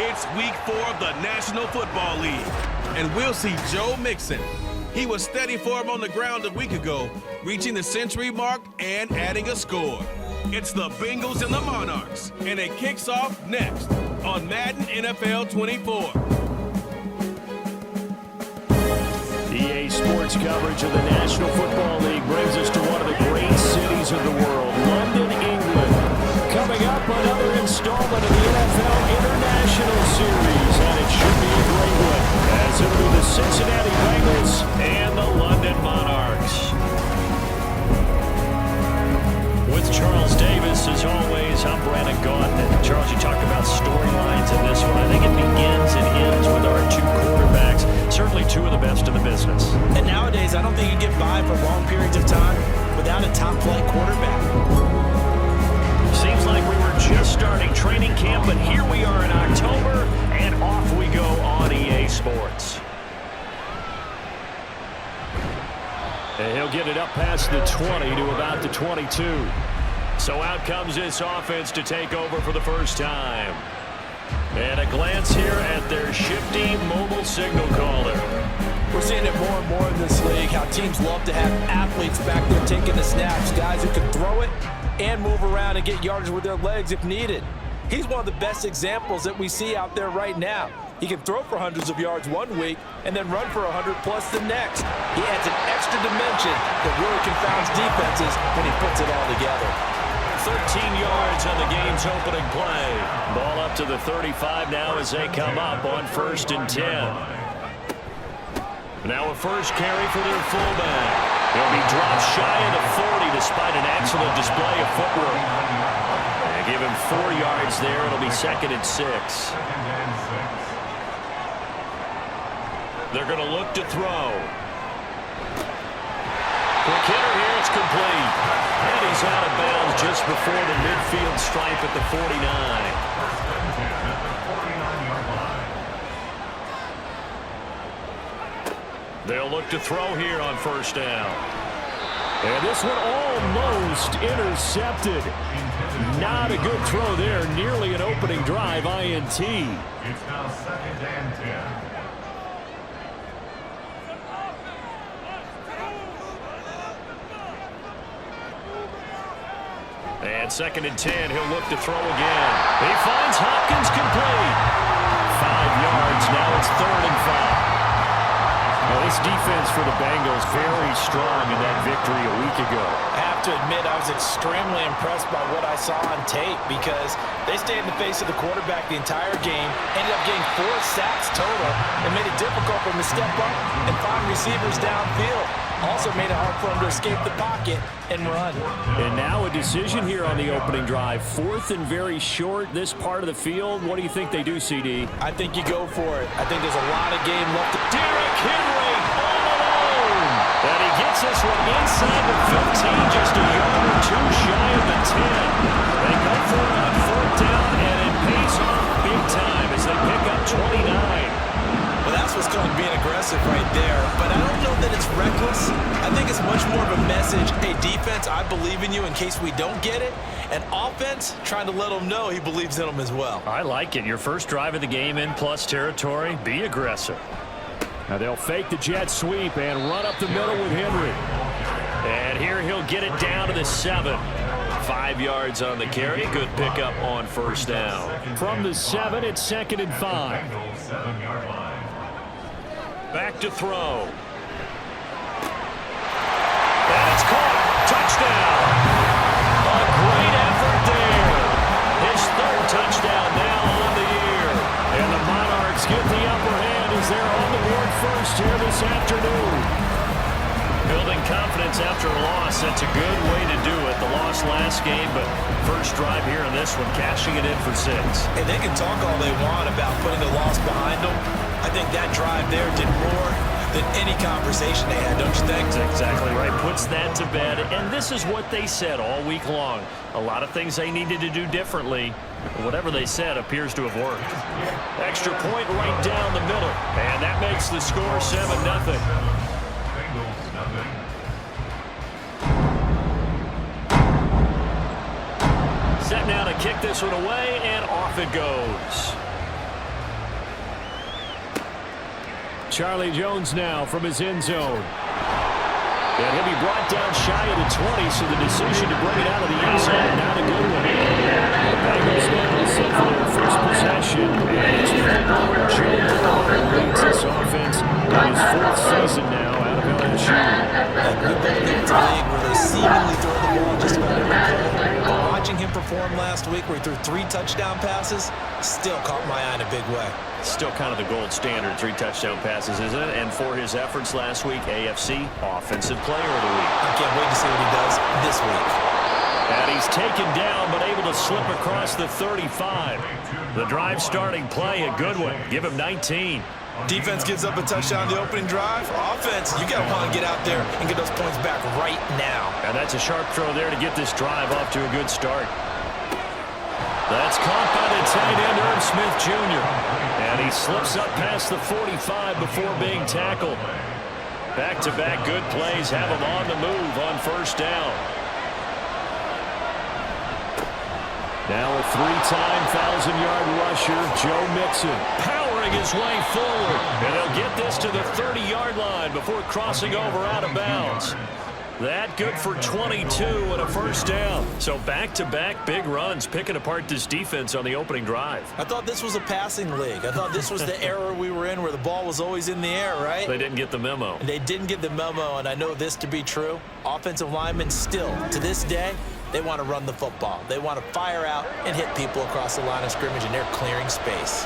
It's week 4 of the National Football League, and we'll see Joe Mixon. He was steady for him on the ground a week ago, reaching the century mark and adding a score. It's the Bengals and the Monarchs, and it kicks off next on Madden NFL 24. EA Sports coverage of the National Football League brings us to one of the great cities of the world, London, England. Coming up, another installment of the NFL International Series, and it should be a great one, as it'll be the Cincinnati Bengals and the London Monarchs. With Charles Davis, as always, I'm Brandon Gaudin. Charles, you talked about storylines in this one. I think it begins and ends with our two quarterbacks, certainly two of the best in the business. And nowadays, I don't think you can get by for long periods of time without a top-flight quarterback. Seems like we were just starting training camp, but here we are in October, and off we go on EA Sports. And he'll get it up past the 20 to about the 22. So out comes this offense to take over for the first time. And a glance here at their shifty mobile signal caller. We're seeing it more and more in this league, how teams love to have athletes back there taking the snaps, guys who can throw it and move around and get yardage with their legs if needed. He's one of the best examples that we see out there right now. He can throw for hundreds of yards one week and then run for 100+ the next. He adds an extra dimension that really confounds defenses when he puts it all together. 13 yards on the game's opening play. Ball up to the 35 now as they come up on 1st and 10. Now a first carry for their fullback. He'll be dropped shy of the 40 despite an excellent display of footwork. They give him 4 yards there. It'll be 2nd and 6. They're going to look to throw. Quick hitter here, it's complete. And he's out of bounds just before the midfield stripe at the 49. They'll look to throw here on 1st down. And this one almost intercepted. Not a good throw there. Nearly an opening drive INT. It's now 2nd and 10. And 2nd and 10, he'll look to throw again. He finds Hopkins complete. 5 yards, now it's 3rd and 5. Well, this defense for the Bengals very strong in that victory a week ago. I have to admit, I was extremely impressed by what I saw on tape because they stayed in the face of the quarterback the entire game, ended up getting 4 sacks total, and made it difficult for him to step up and find receivers downfield. Also made it hard for him to escape the pocket and run. And now a decision here on the opening drive. 4th and very short, this part of the field. What do you think they do, CD? I think you go for it. I think there's a lot of game left. Derrick Henry all alone. And he gets this one inside the 15, just a yard or 2 shy of the 10. They go for it on 4th down, and it pays off big time as they pick up 29. Well, that's what's called being aggressive right there. But I don't know that it's reckless. I think it's much more of a message. Hey, defense, I believe in you in case we don't get it. And offense, trying to let them know he believes in them as well. I like it. Your first drive of the game in plus territory. Be aggressive. Now they'll fake the jet sweep and run up the middle with Henry. And here he'll get it down to the 7. 5 yards on the carry. Good pickup on 1st down. From the 7, it's 2nd and 5. Back to throw. And it's caught. Touchdown. A great effort there. His 3rd touchdown now on the year. And the Monarchs get the upper hand as they're on the board first here this afternoon. Building confidence after a loss, that's a good way to do it. The loss last game, but first drive here in this one, cashing it in for 6. And they can talk all they want about putting the loss behind them. I think that drive there did more than any conversation they had, don't you think? That's exactly right. Puts that to bed. And this is what they said all week long. A lot of things they needed to do differently. Whatever they said appears to have worked. Extra point right down the middle. And that makes the score 7-0. Set now to kick this one away, and off it goes. Charlie Jones now from his end zone. And he'll be brought down shy of the 20, so the decision to bring it out of the end zone, not a good one. The Bengals now set for their first possession. And it's Joe Burrow leads this offense in his fourth season now out of LSU. And we both know it's a league where they seemingly throw the ball just about every play. But watching him perform last week where he threw 3 touchdown passes still caught my eye in a big way. Still kind of the gold standard, 3 touchdown passes, isn't it? And for his efforts last week, AFC Offensive Player of the Week. I can't wait to see what he does this week. And he's taken down, but able to slip across the 35. The drive starting play, a good one. Give him 19. Defense gives up a touchdown the opening drive. Offense, you got to want to get out there and get those points back right now. And that's a sharp throw there to get this drive off to a good start. That's caught by the tight end, Irv Smith Jr. And he slips up past the 45 before being tackled. Back-to-back good plays have him on the move on first down. Now a 3-time 1,000-yard rusher, Joe Mixon, powering his way forward. And he'll get this to the 30-yard line before crossing over out of bounds. That good for 22 and a first down. So back-to-back big runs, picking apart this defense on the opening drive. I thought this was a passing league. I thought this was the era we were in where the ball was always in the air, right? They didn't get the memo. And they didn't get the memo, and I know this to be true. Offensive linemen still, to this day, they want to run the football. They want to fire out and hit people across the line of scrimmage, and they're clearing space.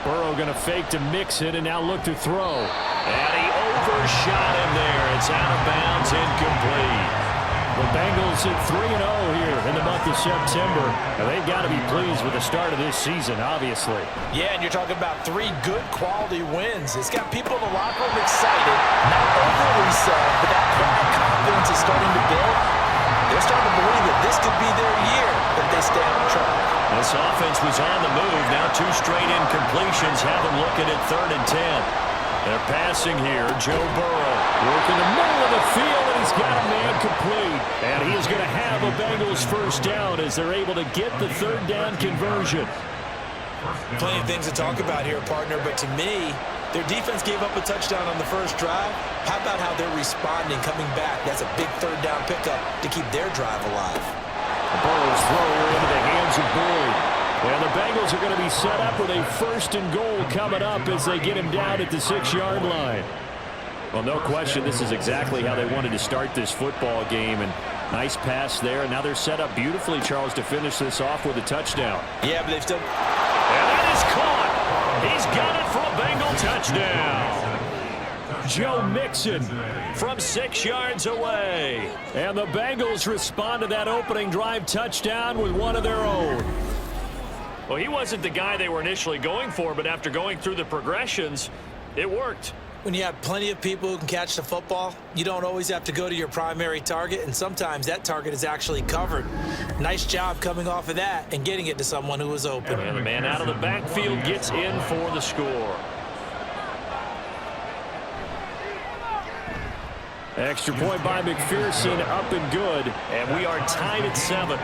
Burrow going to fake to Mixon and now look to throw. And he overshot him there. It's out of bounds, incomplete. The Bengals at 3-0 here in the month of September. And they've got to be pleased with the start of this season, obviously. Yeah, and you're talking about 3 good quality wins. It's got people in the locker room excited. Not overly so, but that confidence is starting to build. They're starting to believe that this could be their year if they stay on track. This offense was on the move. Now 2 straight incompletions have them looking at 3rd and 10. They're passing here. Joe Burrow working the middle of the field, and he's got a man complete. And he is going to have a Bengals first down as they're able to get the 3rd down conversion. Plenty of things to talk about here, partner, but to me, their defense gave up a touchdown on the first drive. How about how they're responding, coming back? That's a big 3rd down pickup to keep their drive alive. Burrow's throw into the hands of Boyd. And the Bengals are going to be set up with a 1st and goal coming up as they get him down at the 6-yard line. Well, no question, this is exactly how they wanted to start this football game. And nice pass there. And now they're set up beautifully, Charles, to finish this off with a touchdown. Yeah, but they've still... And that is caught. He's got it for a Bengal touchdown. Joe Mixon from 6 yards away. And the Bengals respond to that opening drive touchdown with one of their own. Well, he wasn't the guy they were initially going for, but after going through the progressions, it worked. When you have plenty of people who can catch the football, you don't always have to go to your primary target, and sometimes that target is actually covered. Nice job coming off of that and getting it to someone who was open. And the man out of the backfield gets in for the score. Extra point by McPherson, up and good, and we are tied at 7.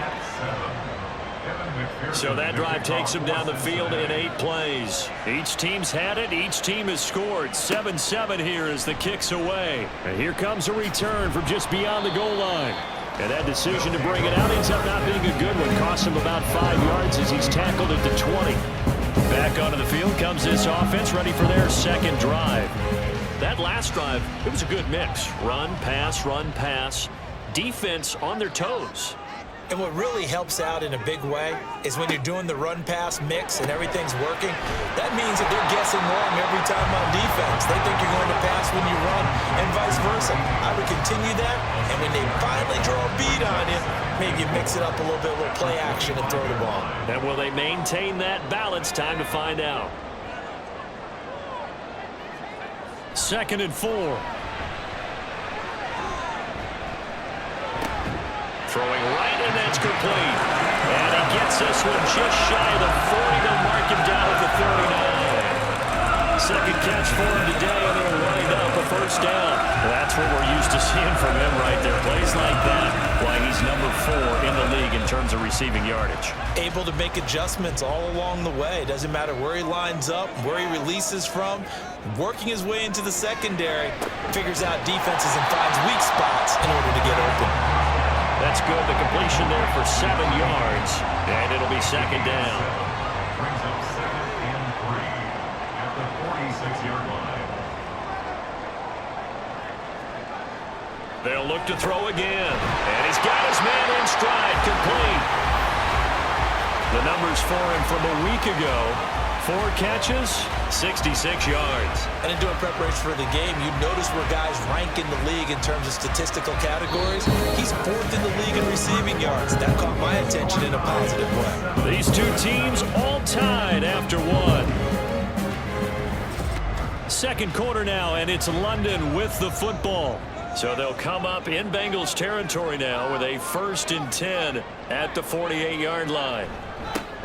So that drive takes him down the field in 8 plays. Each team's had it. Each team has scored. 7-7 here as the kick's away. And here comes a return from just beyond the goal line. And that decision to bring it out ends up not being a good one. Cost him about 5 yards as he's tackled at the 20. Back onto the field comes this offense, ready for their 2nd drive. That last drive, it was a good mix. Run, pass, defense on their toes. And what really helps out in a big way is when you're doing the run-pass mix and everything's working, that means that they're guessing wrong every time on defense. They think you're going to pass when you run and vice versa. I would continue that, and when they finally draw a bead on you, maybe you mix it up a little bit, a little play action and throw the ball. And will they maintain that balance? Time to find out. 2nd and 4. Throwing right, and that's complete. And he gets this one just shy of the 40. They'll mark him down at the 39. 2nd catch for him today, and they'll wind up a first down. That's what we're used to seeing from him right there. Plays like that, why he's number 4 in the league in terms of receiving yardage. Able to make adjustments all along the way. Doesn't matter where he lines up, where he releases from. Working his way into the secondary, figures out defenses and finds weak spots in order to get open. That's good. The completion there for 7 yards, and it'll be second down. Brings up 2nd and 3 at the 46-yard line. They'll look to throw again, and he's got his man in stride, complete. The numbers for him from a week ago: 4 catches, 66 yards. And in doing preparation for the game, you notice where guys rank in the league in terms of statistical categories. He's 4th in the league in receiving yards. That caught my attention in a positive way. These two teams all tied after 1. Second quarter now, and it's London with the football. So they'll come up in Bengals territory now with a 1st and 10 at the 48-yard line.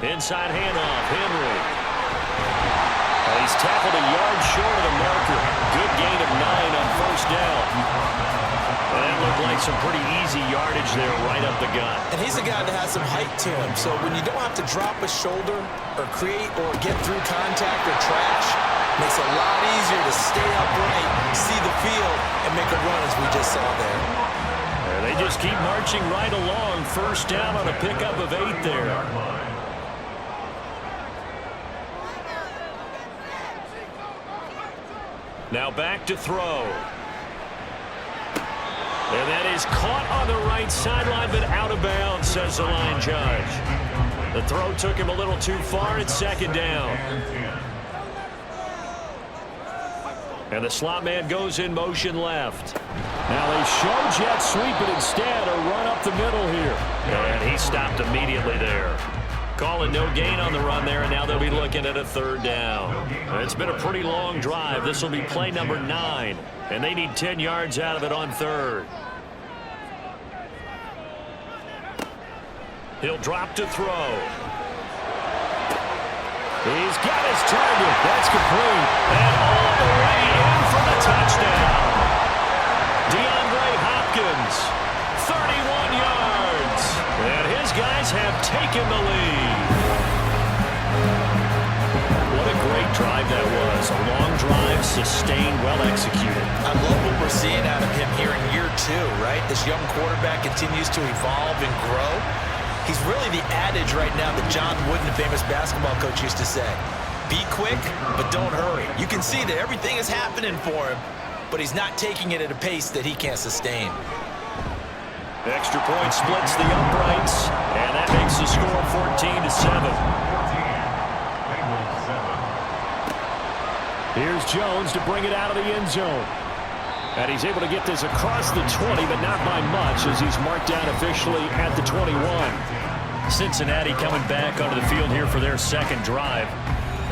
Inside handoff, Henry. He's tackled a yard short of the marker. Good gain of 9 on first down. And that looked like some pretty easy yardage there right up the gut. And he's a guy that has some height to him. So when you don't have to drop a shoulder or create or get through contact or trash, makes it a lot easier to stay upright, see the field, and make a run as we just saw there. And they just keep marching right along. First down on a pickup of 8 there. Now back to throw. And that is caught on the right sideline, but out of bounds, says the line judge. The throw took him a little too far. It's second down. And the slot man goes in motion left. Now they show jet sweep, but instead a run up the middle here. And he stopped immediately there. Calling no gain on the run there, and now they'll be looking at a 3rd down. It's been a pretty long drive. This will be play number 9, and they need 10 yards out of it on 3rd. He'll drop to throw. He's got his target. That's complete. And all the way in for the touchdown. DeAndre Hopkins, 31 yards. And his guys have taken the lead. What a great drive that was. A long drive, sustained, well executed. I love what we're seeing out of him here in year 2, right? This young quarterback continues to evolve and grow. He's really the adage right now that John Wooden, the famous basketball coach, used to say. Be quick, but don't hurry. You can see that everything is happening for him, but he's not taking it at a pace that he can't sustain. Extra point splits the uprights, and that makes the score 14-7. Here's Jones to bring it out of the end zone. And he's able to get this across the 20, but not by much, as he's marked down officially at the 21. Cincinnati coming back onto the field here for their second drive.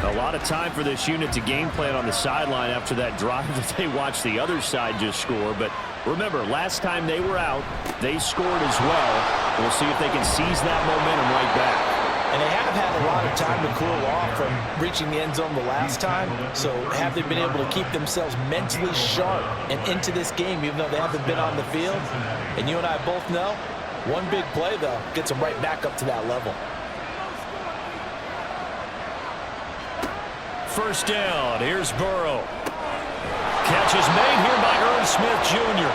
A lot of time for this unit to game plan on the sideline after that drive that they watched the other side just score. But remember, last time they were out, they scored as well. We'll see if they can seize that momentum right back. And they have had a lot of time to cool off from reaching the end zone the last time. So have they been able to keep themselves mentally sharp and into this game, even though they haven't been on the field? And you and I both know, one big play, though, gets them right back up to that level. First down, here's Burrow. Catch is made here by Irv Smith Jr.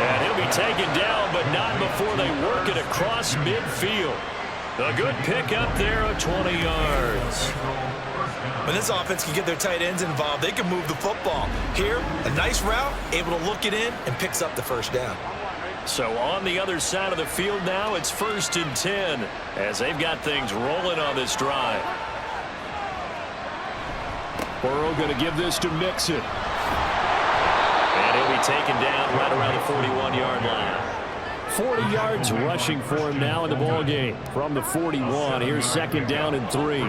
And he'll be taken down, but not before they work it across midfield. A good pick up there of 20 yards. When this offense can get their tight ends involved, they can move the football. Here, a nice route, able to look it in, and picks up the first down. So on the other side of the field now, it's 1st and 10, as they've got things rolling on this drive. Burrow going to give this to Mixon. And he'll be taken down right around the 41-yard line. 40 yards rushing for him now in the ball game from the 41. Here's 2nd down and 3.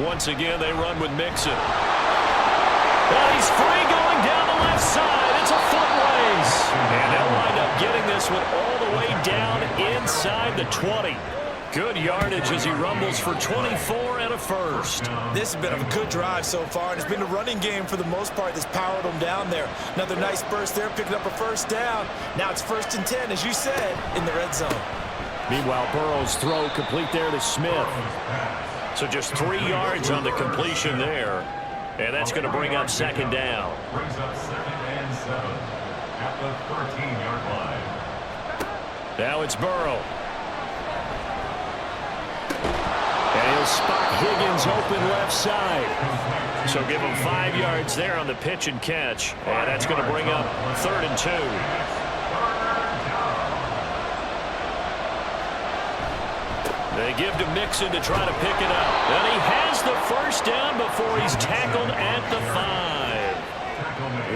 Once again, they run with Mixon. And he's free going down the left side. It's a foot race. And they'll wind up getting this one all the way down inside the 20. Good yardage as he rumbles for 24 and a first. This has been a good drive so far, and it's been a running game for the most part that's powered them down there. Another nice burst there, picking up a first down. Now it's 1st and 10, as you said, in the red zone. Meanwhile, Burrow's throw complete there to Smith. So just 3 yards on the completion there. And that's going to bring up 2nd down. Brings up 2nd and 7 at the 13-yard line. Now it's Burrow. And he'll spot Higgins open left side. So give him 5 yards there on the pitch and catch. And that's going to bring up 3rd and 2. They give to Mixon to try to pick it up. And he has the first down before he's tackled at the 5.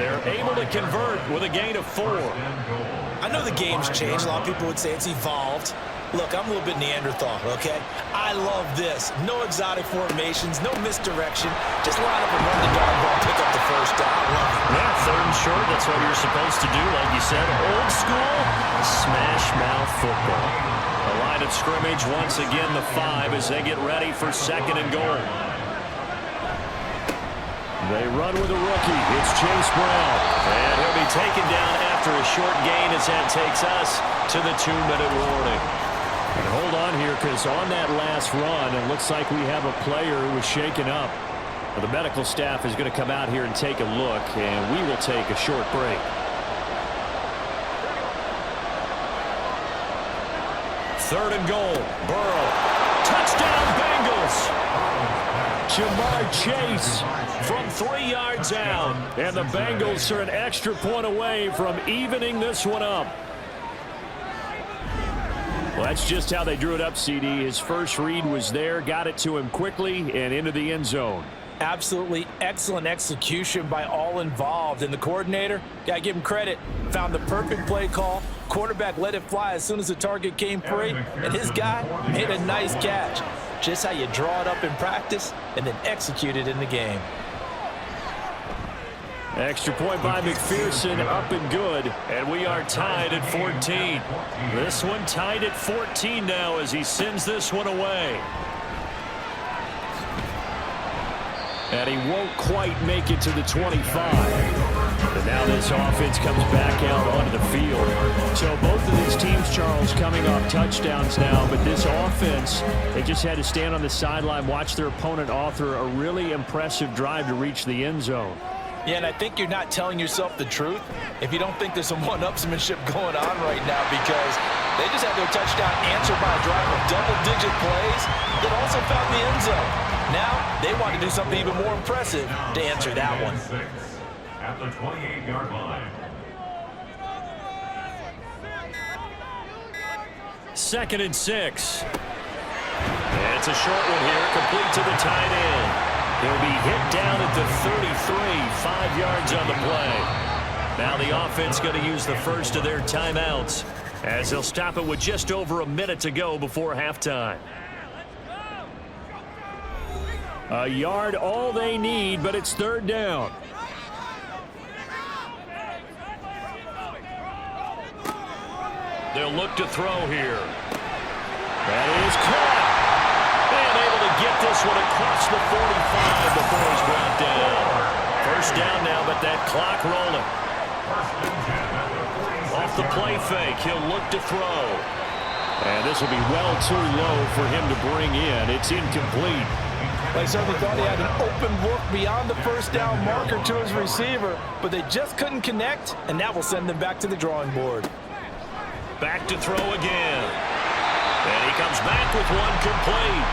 They're able to convert with a gain of 4. I know the game's changed. A lot of people would say it's evolved. Look, I'm a little bit Neanderthal, okay? I love this. No exotic formations, no misdirection. Just line up and run the dog ball, pick up the first down. I love it. Yeah, 3rd and short. That's what you're supposed to do. Like you said, old school smash mouth football. A line of scrimmage once again, the 5 as they get ready for 2nd and goal. They run with a rookie. It's Chase Brown. And he'll be taken down after a short gain as that takes us to the 2-minute warning. And hold on here, because on that last run, it looks like we have a player who was shaken up. Well, the medical staff is going to come out here and take a look, and we will take a short break. Third and goal. Burrow. Touchdown, Bengals. Jamar Chase from 3 yards out. And the Bengals are an extra point away from evening this one up. Well, that's just how they drew it up, CD. His first read was there, got it to him quickly, and into the end zone. Absolutely excellent execution by all involved. And the coordinator, gotta give him credit, found the perfect play call. Quarterback let it fly as soon as the target came free, and his guy made a nice catch. Just how you draw it up in practice and then execute it in the game. Extra point by McPherson, up and good, and we are tied at 14. This one tied at 14 now as he sends this one away. And he won't quite make it to the 25. And now this offense comes back out onto the field. So both of these teams, Charles, coming off touchdowns now, but this offense, they just had to stand on the sideline, watch their opponent author a really impressive drive to reach the end zone. Yeah, and I think you're not telling yourself the truth if you don't think there's some one-upsmanship going on right now, because they just had their touchdown answered by a drive of double-digit plays that also found the end zone. Now they want to do something even more impressive to answer that one. At the 28-yard line. 2nd and 6. And it's a short one here, complete to the tight end. He'll be hit down at the 33, 5 yards on the play. Now the offense going to use the first of their timeouts as they'll stop it with just over a minute to go before halftime. A yard all they need, but it's 3rd down. They'll look to throw here. That is caught. And able to get this one across the 45 before he's brought down. First down now, but that clock rolling. Off the play fake, he'll look to throw. And this will be well too low for him to bring in. It's incomplete. They certainly thought he had an open look beyond the first down marker to his receiver, but they just couldn't connect, and that will send them back to the drawing board. Back to throw again. And he comes back with one complete.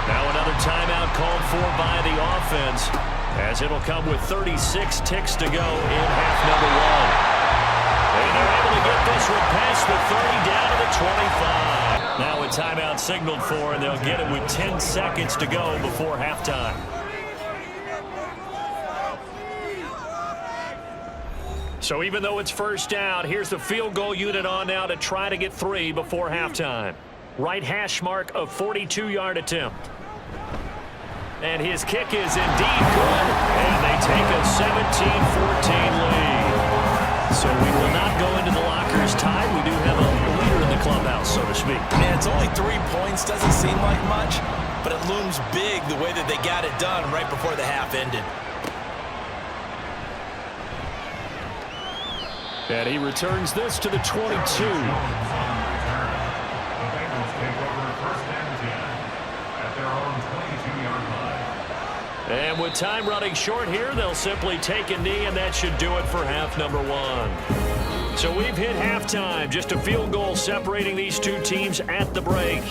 Now another timeout called for by the offense, as it'll come with 36 ticks to go in half number 1. And they're able to get this one past the 30 down to the 25. Now a timeout signaled for, and they'll get it with 10 seconds to go before halftime. So even though it's first down, here's the field goal unit on now to try to get 3 before halftime. Right hash mark of 42-yard attempt. And his kick is indeed good. And they take a 17-14 lead. So we will not go into the lockers tied. We do have a leader in the clubhouse, so to speak. Man, It's only 3 points, doesn't seem like much, but it looms big the way that they got it done right before the half ended. And he returns this to the 22. And with time running short here, they'll simply take a knee, and that should do it for half number 1. So we've hit halftime, just a field goal separating these two teams at the break.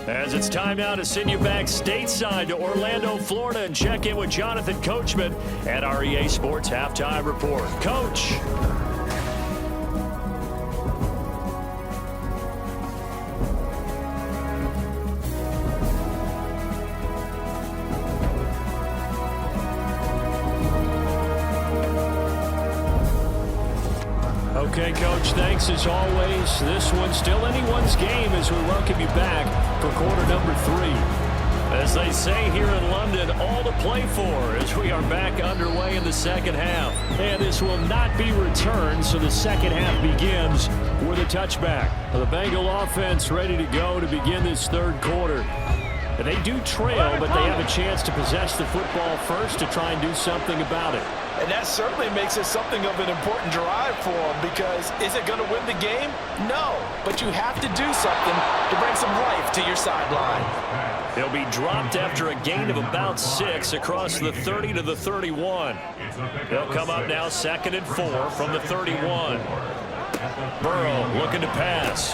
As it's time now to send you back stateside to Orlando, Florida, and check in with Jonathan Coachman at our EA Sports Halftime Report. Coach. Okay, Coach, thanks as always. This one's still anyone's game as we welcome you back for quarter number 3. As they say here in London, all to play for as we are back underway in the second half. And this will not be returned, so the second half begins with a touchback. The Bengal offense ready to go to begin this third quarter. And they do trail, but they have a chance to possess the football first to try and do something about it. And that certainly makes it something of an important drive for them, because is it going to win the game? No, but you have to do something to bring some life to your sideline. They'll be dropped after a gain of about 6 across the 30 to the 31. They'll come up now 2nd and 4 from the 31. Burrow looking to pass.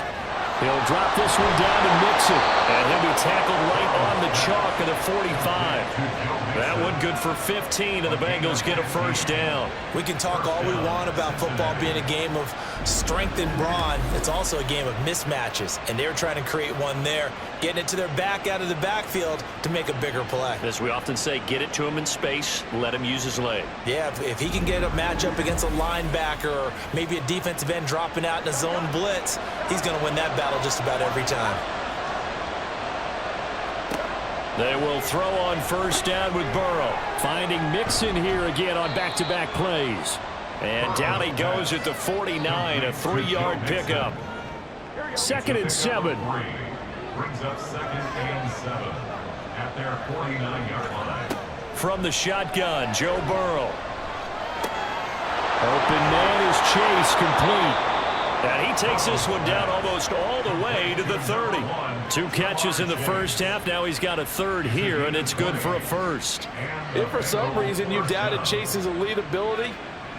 He'll drop this one down to Mixon, and he'll be tackled right on the chalk of the 45. That one good for 15, and the Bengals get a first down. We can talk all we want about football being a game of strength and brawn. It's also a game of mismatches, and they're trying to create one there, getting it to their back out of the backfield to make a bigger play. As we often say, get it to him in space, let him use his leg. Yeah, if he can get a matchup against a linebacker or maybe a defensive end dropping out in a zone blitz, he's going to win that battle just about every time. They will throw on first down with Burrow. Finding Mixon here again on back-to-back plays. And down he goes at the 49, a 3-yard pickup. 2nd and 7. Brings up 2nd and 7 at their 49-yard line. From the shotgun, Joe Burrow. Open man is Chase, complete. And he takes this one down almost all the way to the 30. 2 catches in the first half. Now he's got a 3rd here, and it's good for a first. If for some reason you doubted Chase's elite ability,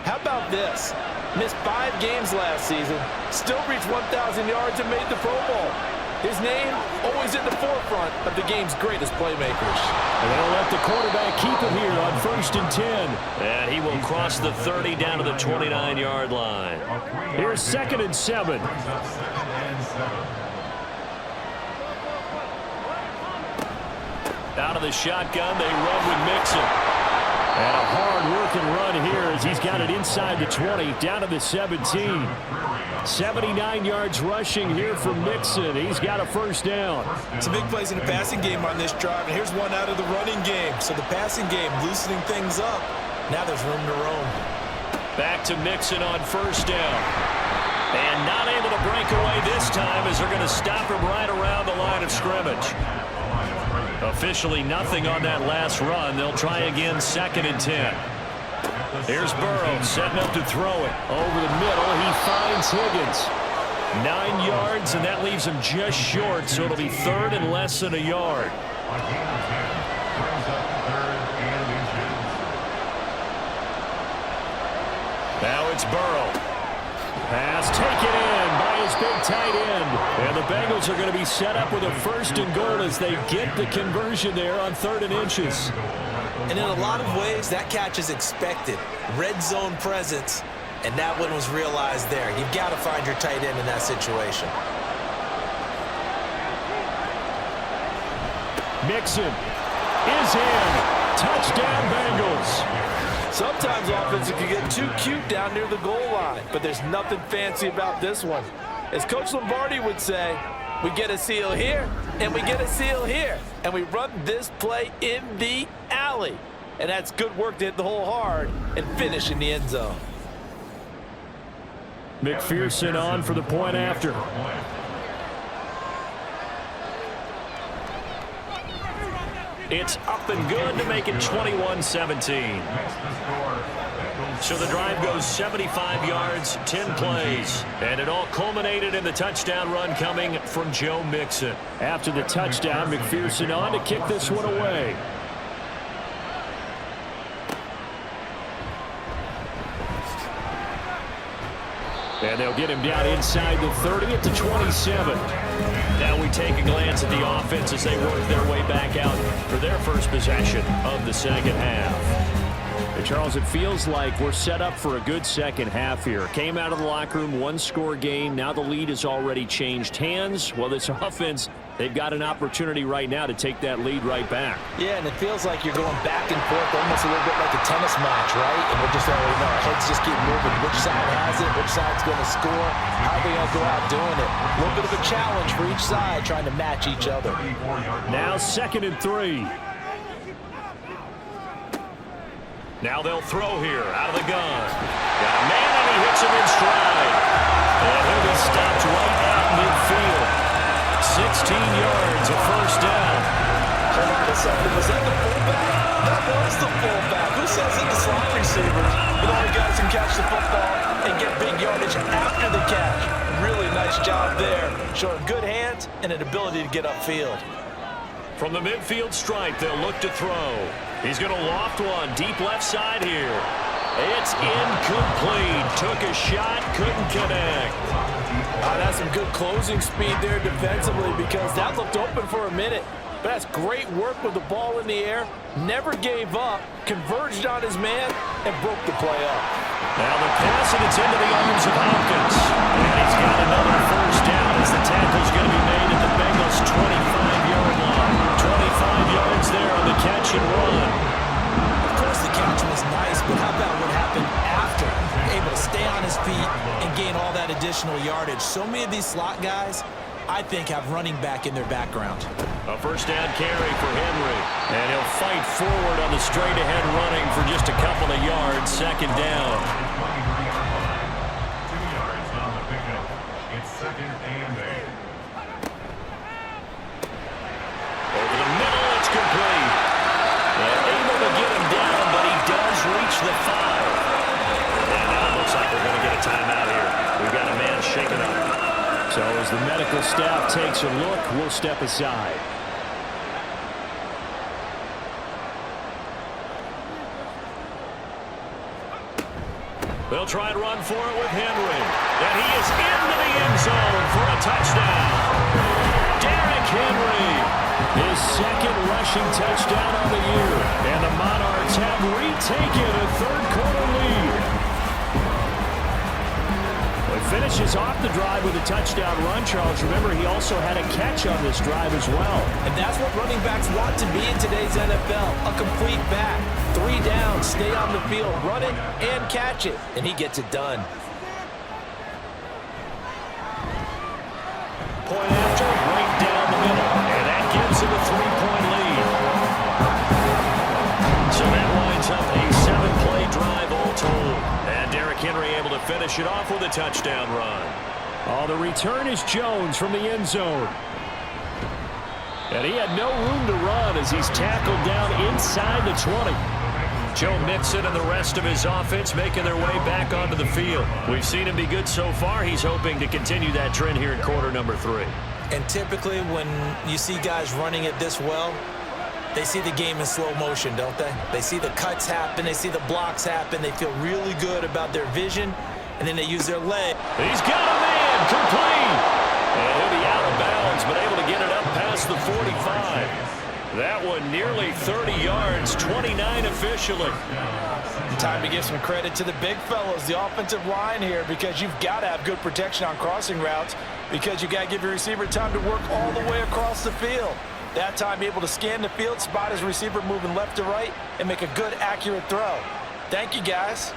how about this? Missed 5 games last season, still reached 1,000 yards and made the Pro Bowl. His name always in the forefront of the game's greatest playmakers. And they'll let the quarterback keep it here on 1st and 10. And he will cross the 30 down to the 29-yard line. Here's 2nd and 7. Out of the shotgun, they run with Mixon. And a hard-working run here as he's got it inside the 20, down to the 17. 79 yards rushing here from Mixon. He's got a first down. Some big plays in the passing game on this drive, and here's one out of the running game. So the passing game loosening things up. Now there's room to roam. Back to Mixon on first down. And not able to break away this time as they're going to stop him right around the line of scrimmage. Officially nothing on that last run. They'll try again 2nd and 10. Here's Burrow setting up to throw it. Over the middle, he finds Higgins. 9 yards, and that leaves him just short, so it'll be 3rd and less than a yard. Now it's Burrow. Pass taken in by his big tight end. And the Bengals are going to be set up with a 1st and goal as they get the conversion there on 3rd and inches. And in a lot of ways, that catch is expected. Red zone presence, and that one was realized there. You've got to find your tight end in that situation. Mixon is in. Touchdown, Bengals. Sometimes offenses can get too cute down near the goal line, but there's nothing fancy about this one. As Coach Lombardi would say, we get a seal here, and we get a seal here, and we run this play in the alley. And that's good work to hit the hole hard and finish in the end zone. McPherson on for the point after. It's up and good to make it 21-17. So the drive goes 75 yards, 10 plays. And it all culminated in the touchdown run coming from Joe Mixon. After the touchdown, McPherson on to kick this one away. And they'll get him down inside the 30 at the 27. Now we take a glance at the offense as they work their way back out for their first possession of the second half. And Charles, it feels like we're set up for a good second half here. Came out of the locker room, one-score game. Now the lead has already changed hands. Well, this offense, they've got an opportunity right now to take that lead right back. Yeah, and it feels like you're going back and forth, almost a little bit like a tennis match, right? And we're just already know our heads just keep moving. Which side has it? Which side's going to score? How are they going to go out doing it? A little bit of a challenge for each side, trying to match each other. Now 2nd and 3. Now they'll throw here out of the gun. Got a man, and he hits him in stride. And he'll be stopped right at midfield. 16 yards, a first down. Hold on a second. Was that the fullback? That was the fullback. Who says it? The slot receivers. But only guys can catch the football and get big yardage after the catch. Really nice job there. Showing good hands and an ability to get upfield. From the midfield stripe, they'll look to throw. He's going to loft one deep left side here. It's incomplete. Took a shot, couldn't connect. That's some good closing speed there defensively because that looked open for a minute. But that's great work with the ball in the air. Never gave up, converged on his man, and broke the play up. Now the pass, and it's into the arms of Hopkins. And he's got another first down as the tackle's going to be made at the Bengals' 25-yard line. 25 yards there on the catch and run. Of course the catch was nice, but how about what happened after? Able to stay on his feet and gain all that additional yardage. So many of these slot guys, I think, have running back in their background. A first down carry for Henry. And he'll fight forward on the straight-ahead running for just a couple of yards. 2nd down. 2 yards on the pickup. It's 2nd and 8. Over the middle, it's complete. And able to get him down, but he does reach the 5. And now it looks like we're going to get a timeout here. We've got a man shaken up. So as the medical staff takes a look, we'll step aside. They'll try and run for it with Henry. And he is into the end zone for a touchdown. Derrick Henry, his 2nd rushing touchdown on the year. And the Monarchs have retaken a 3rd-quarter lead. Well, he finishes off the drive with a touchdown run, Charles. Remember, he also had a catch on this drive as well. And that's what running backs want to be in today's NFL, a complete back. 3 down, stay on the field, run it, and catch it. And he gets it done. Point after, right down the middle. And that gives him a 3-point lead. So that winds up a 7-play drive all told. And Derrick Henry able to finish it off with a touchdown run. Oh, the return is Jones from the end zone. And he had no room to run as he's tackled down inside the 20. Joe Mixon and the rest of his offense making their way back onto the field. We've seen him be good so far. He's hoping to continue that trend here in quarter number 3. And typically when you see guys running it this well, they see the game in slow motion, don't they? They see the cuts happen. They see the blocks happen. They feel really good about their vision, and then they use their leg. He's got a man, complete. And he'll be out of bounds, but able to get it up past the 45. That one nearly 30 yards, 29 officially. Time to give some credit to the big fellows, the offensive line here, because you've got to have good protection on crossing routes because you got to give your receiver time to work all the way across the field. That time, able to scan the field, spot his receiver moving left to right, and make a good, accurate throw. Thank you, guys.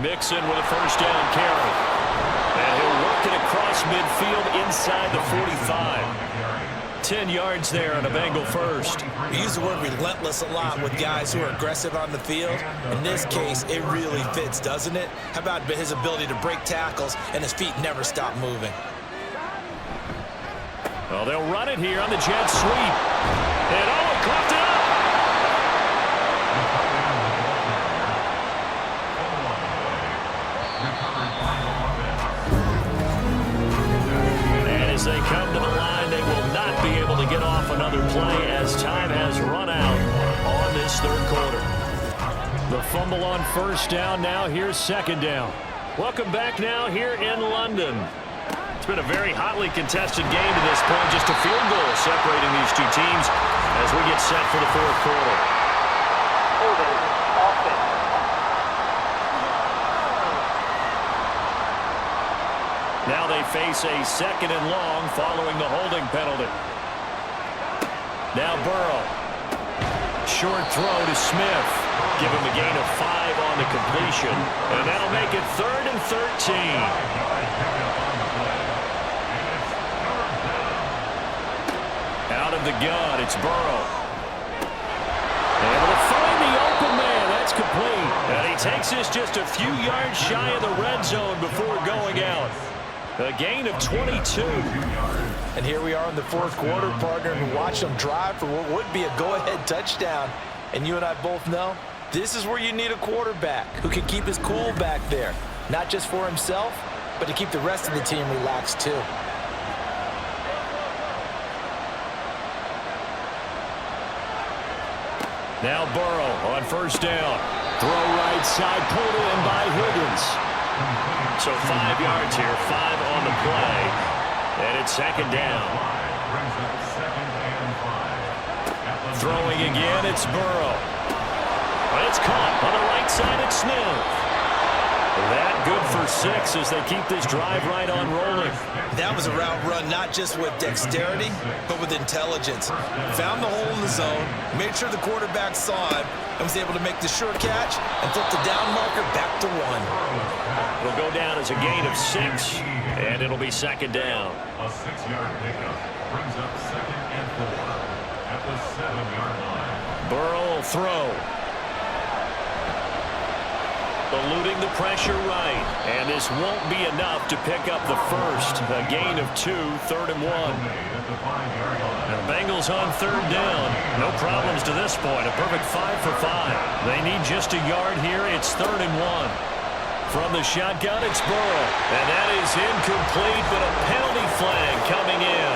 Mixon with a first down carry. And he'll work it across midfield inside the 45. 10 yards there on a Bengal first. We use the word relentless a lot with guys who are aggressive on the field. In this case, it really fits, doesn't it? How about his ability to break tackles and his feet never stop moving? Well, they'll run it here on the jet sweep. And oh, it caught it up. And as they come to the line, they will not be able to get off another play as time has run out on this third quarter. The fumble on first down. Now here's second down. Welcome back now here in London. It's been a very hotly contested game to this point. Just a field goal separating these two teams as we get set for the fourth quarter. Now they face a second and long following the holding penalty. Now Burrow. Short throw to Smith. Give him a gain of 5 on the completion. And that'll make it 3rd and 13. Out of the gun, it's Burrow. Able to find the open man. That's complete. And he takes this just a few yards shy of the red zone before going out. A gain of 22. And here we are in the fourth quarter, partner, and watch them drive for what would be a go-ahead touchdown. And you and I both know this is where you need a quarterback who can keep his cool back there. Not just for himself, but to keep the rest of the team relaxed too. Now Burrow on first down. Throw right side, pulled in by Higgins. So 5 yards here, 5 on the play. And it's second down. Throwing again, it's Burrow. It's caught on the right side, it's Smith. That good for 6 as they keep this drive right on rolling. That was a route run not just with dexterity, but with intelligence. Found the hole in the zone, made sure the quarterback saw it, and was able to make the sure catch and flip the down marker back to 1. It'll go down as a gain of 6, and it'll be second down. A 6-yard pickup brings up 2nd and 4 at the 7-yard line. Burrow will throw. Eluding the pressure right. And this won't be enough to pick up the first. A gain of 2, 3rd and 1. And the Bengals on third down. No problems to this point. A perfect 5 for 5. They need just a yard here. It's 3rd and 1. From the shotgun, it's Burrow. And that is incomplete, but a penalty flag coming in.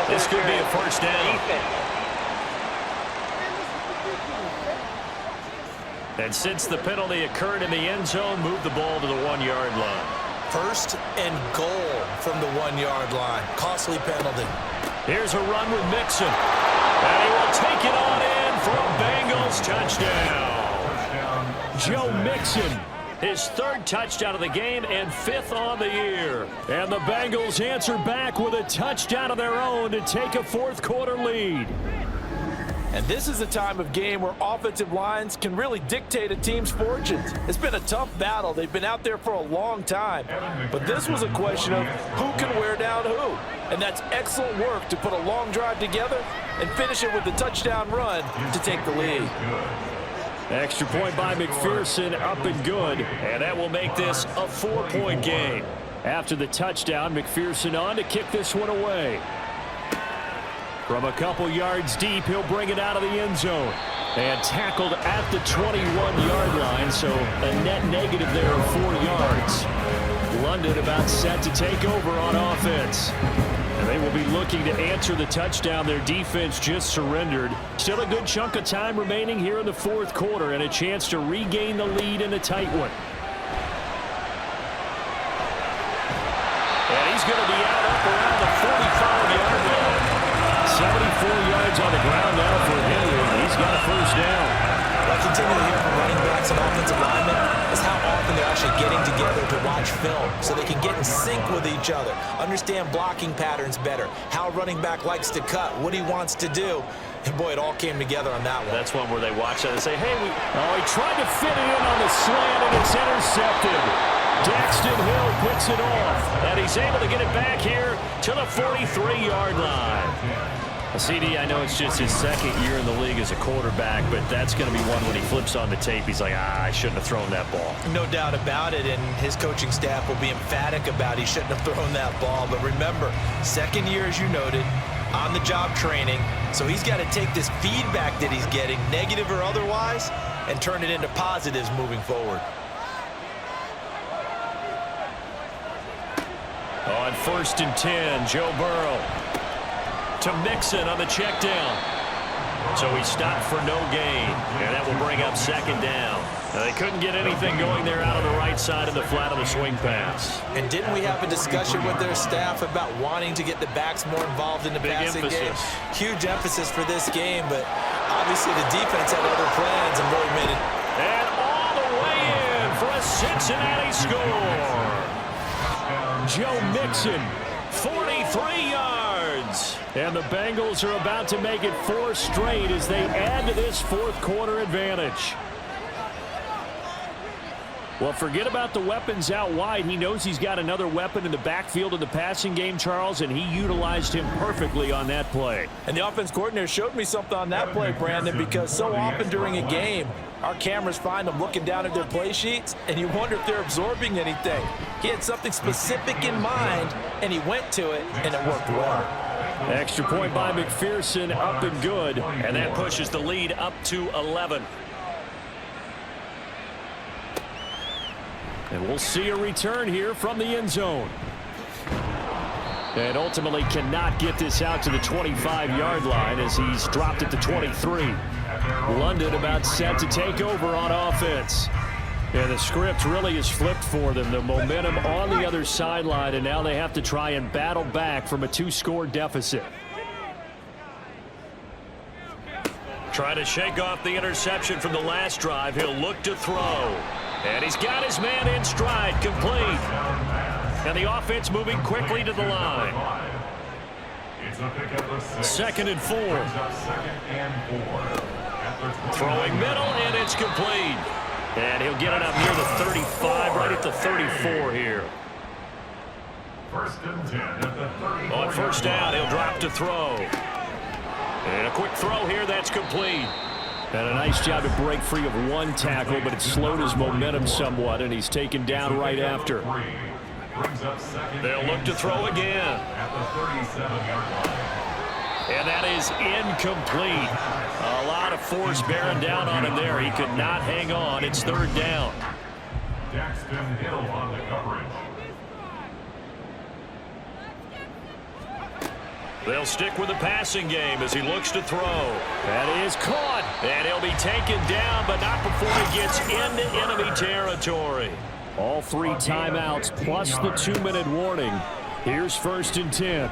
This could be a first down. And since the penalty occurred in the end zone, move the ball to the 1-yard line. 1st and goal from the 1-yard line. Costly penalty. Here's a run with Mixon. And he will take it on in for a Bengals touchdown. Joe Mixon, his 3rd touchdown of the game and 5th on the year. And the Bengals answer back with a touchdown of their own to take a fourth quarter lead. And this is a time of game where offensive lines can really dictate a team's fortunes. It's been a tough battle. They've been out there for a long time. But this was a question of who can wear down who. And that's excellent work to put a long drive together and finish it with the touchdown run to take the lead. Extra point by McPherson, up and good. And that will make this a 4-point game. After the touchdown, McPherson on to kick this one away. From a couple yards deep, he'll bring it out of the end zone. And tackled at the 21-yard line, so a net negative there of 4 yards. London about set to take over on offense. And they will be looking to answer the touchdown their defense just surrendered. Still a good chunk of time remaining here in the fourth quarter and a chance to regain the lead in a tight one. And he's going to be out up around the 45-yard line. 74 yards on the ground now for Henry. He's got a first down. What I continue to hear from running backs and offensive linemen is how often they're actually getting together to watch film so they can get in sync with each other, understand blocking patterns better, how a running back likes to cut, what he wants to do. And boy, it all came together on that one. That's one where they watch that and say, hey, he tried to fit it in on the slant, and it's intercepted. Daxton Hill picks it off, and he's able to get it back here to the 43-yard line. CD, I know it's just his 2nd year in the league as a quarterback, but that's going to be one when he flips on the tape. He's like, I shouldn't have thrown that ball. No doubt about it, and his coaching staff will be emphatic about he shouldn't have thrown that ball. But remember, 2nd year, as you noted, on-the-job training, so he's got to take this feedback that he's getting, negative or otherwise, and turn it into positives moving forward. On 1st and 10, Joe Burrow to Mixon on the check down. So he stopped for no gain, and that will bring up 2nd down. Now, they couldn't get anything going there out on the right side of the flat of the swing pass. And didn't we have a discussion with their staff about wanting to get the backs more involved in the passing game? Huge emphasis for this game, but obviously the defense had other plans and really made it. And all the way in for a Cincinnati score. Joe Mixon, 43 yards. And the Bengals are about to make it 4 straight as they add to this 4th quarter advantage. Well, forget about the weapons out wide. He knows he's got another weapon in the backfield in the passing game, Charles, and he utilized him perfectly on that play. And the offense coordinator showed me something on that play, Brandon, because so often during a game, our cameras find them looking down at their play sheets, and you wonder if they're absorbing anything. He had something specific in mind, and he went to it, and it worked well. Extra point by McPherson, up and good, and that pushes the lead up to 11. And we'll see a return here from the end zone. And ultimately cannot get this out to the 25-yard line as he's dropped it to 23. London about set to take over on offense. And the script really is flipped for them. The momentum on the other sideline, and now they have to try and battle back from a 2-score deficit. Trying to shake off the interception from the last drive. He'll look to throw. And he's got his man in stride, complete. And the offense moving quickly to the line. 2nd and 4. Throwing middle, and it's complete. And he'll get it up near the 35, right at the 34 here. 1st and 10 at the 34. On 1st down, he'll drop to throw. And a quick throw here, that's complete. And a nice job to break free of one tackle, but it slowed his momentum somewhat, and he's taken down right after. They'll look to throw again. At the 37-yard line. And that is incomplete. A lot of force bearing down on him there. He could not hang on. It's 3rd down. Daxton Hill on the coverage. They'll stick with the passing game as he looks to throw. That is caught. And he'll be taken down, but not before he gets into enemy territory. All 3 timeouts plus the 2-minute warning. Here's 1st and 10.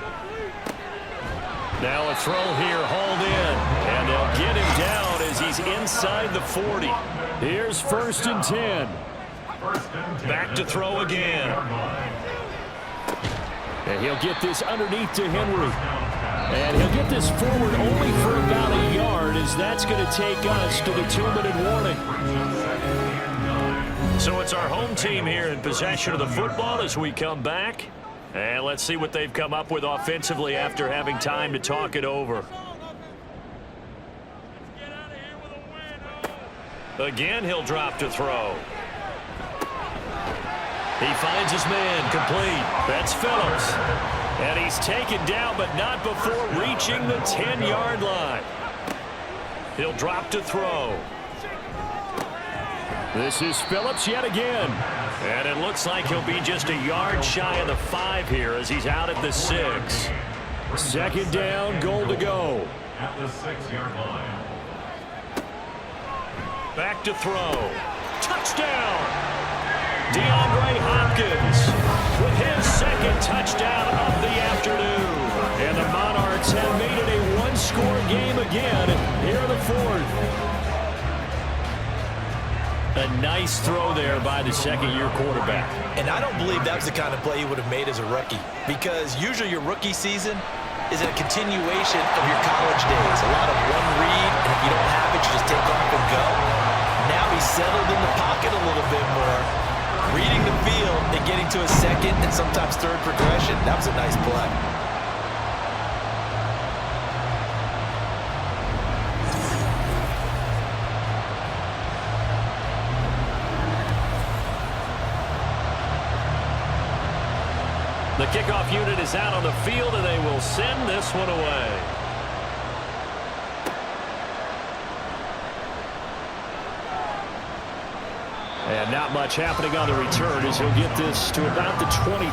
Now a throw here, hauled in. And they'll get him down as he's inside the 40. Here's 1st and 10. Back to throw again. And he'll get this underneath to Henry. And he'll get this forward only for about a yard, as that's going to take us to the 2-minute warning. So it's our home team here in possession of the football as we come back. And let's see what they've come up with offensively after having time to talk it over. Again, he'll drop to throw. He finds his man, complete. That's Phillips. And he's taken down, but not before reaching the 10-yard line. He'll drop to throw. This is Phillips yet again. And it looks like he'll be just a yard shy of the 5 here as he's out at the 6. 2nd down, goal to go. At the 6-yard line. Back to throw. Touchdown! DeAndre Hopkins with his 2nd touchdown of the afternoon. And the Monarchs have made it a 1-score game again here in the 4th. A nice throw there by the 2nd-year quarterback. And I don't believe that was the kind of play he would have made as a rookie, because usually your rookie season is a continuation of your college days. A lot of one read, and if you don't have it, you just take off and go. Now he's settled in the pocket a little bit more, reading the field and getting to a 2nd and sometimes 3rd progression. That was a nice play. The kickoff unit is is out on the field, and they will send this one away. And not much happening on the return as he'll get this to about the 23.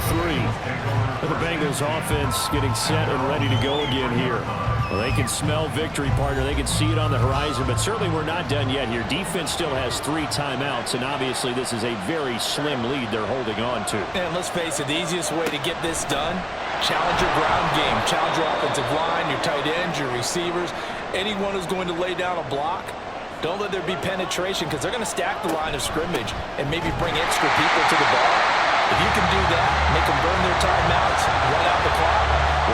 For the Bengals offense getting set and ready to go again here. Well, they can smell victory, partner. They can see it on the horizon, but certainly we're not done yet here. Defense still has 3 timeouts, and obviously this is a very slim lead they're holding on to. And let's face it, the easiest way to get this done, challenge your ground game. Challenge your offensive line, your tight ends, your receivers, anyone who's going to lay down a block. Don't let there be penetration because they're going to stack the line of scrimmage and maybe bring extra people to the ball. If you can do that, make them burn their timeouts, run out the clock,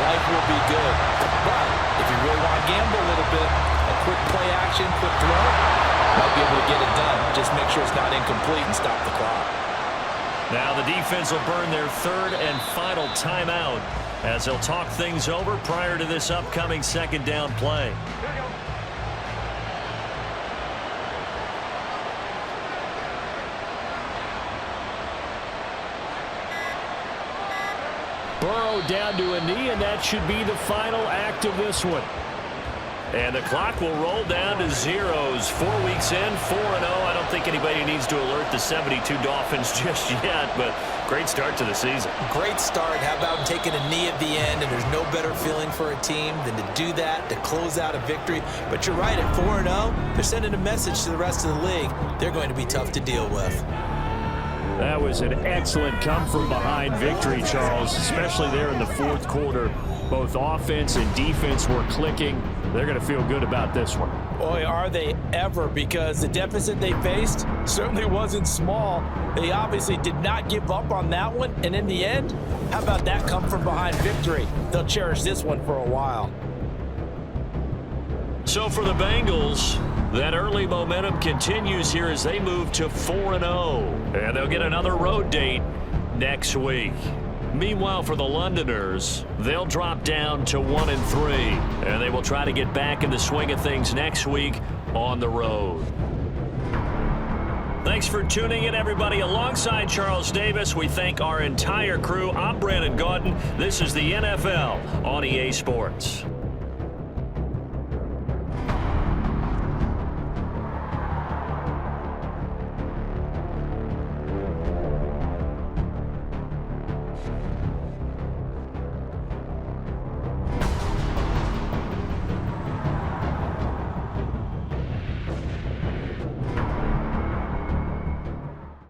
life will be good. But if you really want to gamble a little bit, a quick play action, quick throw, might be able to get it done. Just make sure it's not incomplete and stop the clock. Now the defense will burn their 3rd and final timeout as they'll talk things over prior to this upcoming 2nd down play. Burrow down to a knee, and that should be the final act of this one. And the clock will roll down to zeros. 4 weeks in, 4-0. I don't think anybody needs to alert the 72 Dolphins just yet, but great start to the season. Great start. How about taking a knee at the end, and there's no better feeling for a team than to do that, to close out a victory. But you're right, at 4-0, they're sending a message to the rest of the league. They're going to be tough to deal with. That was an excellent come-from-behind victory, Charles, especially there in the 4th quarter. Both offense and defense were clicking. They're going to feel good about this one. Boy, are they ever, because the deficit they faced certainly wasn't small. They obviously did not give up on that one, and in the end, how about that come-from-behind victory? They'll cherish this one for a while. So for the Bengals, that early momentum continues here as they move to 4-0. And they'll get another road date next week. Meanwhile, for the Londoners, they'll drop down to 1-3. And they will try to get back in the swing of things next week on the road. Thanks for tuning in, everybody. Alongside Charles Davis, we thank our entire crew. I'm Brandon Gaudin. This is the NFL on EA Sports.